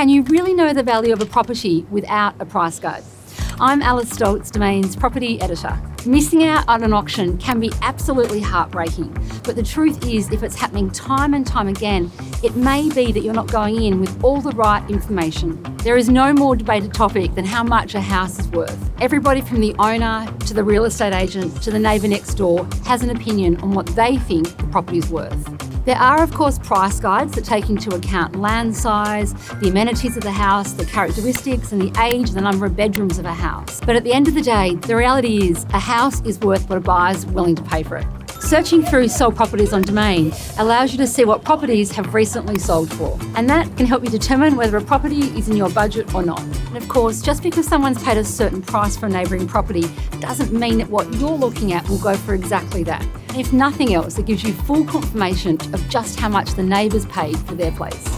Can you really know the value of a property without a price guide? I'm Alice Stolz, Domain's property editor. Missing out on an auction can be absolutely heartbreaking, but the truth is, if it's happening time and time again, it may be that you're not going in with all the right information. There is no more debated topic than how much a house is worth. Everybody from the owner to the real estate agent to the neighbour next door has an opinion on what they think the property is worth. There are, of course, price guides that take into account land size, the amenities of the house, the characteristics and the age and the number of bedrooms of a house. But at the end of the day, the reality is a house is worth what a buyer's willing to pay for it. Searching through sold properties on Domain allows you to see what properties have recently sold for. And that can help you determine whether a property is in your budget or not. And of course, just because someone's paid a certain price for a neighbouring property doesn't mean that what you're looking at will go for exactly that. And if nothing else, it gives you full confirmation of just how much the neighbours paid for their place.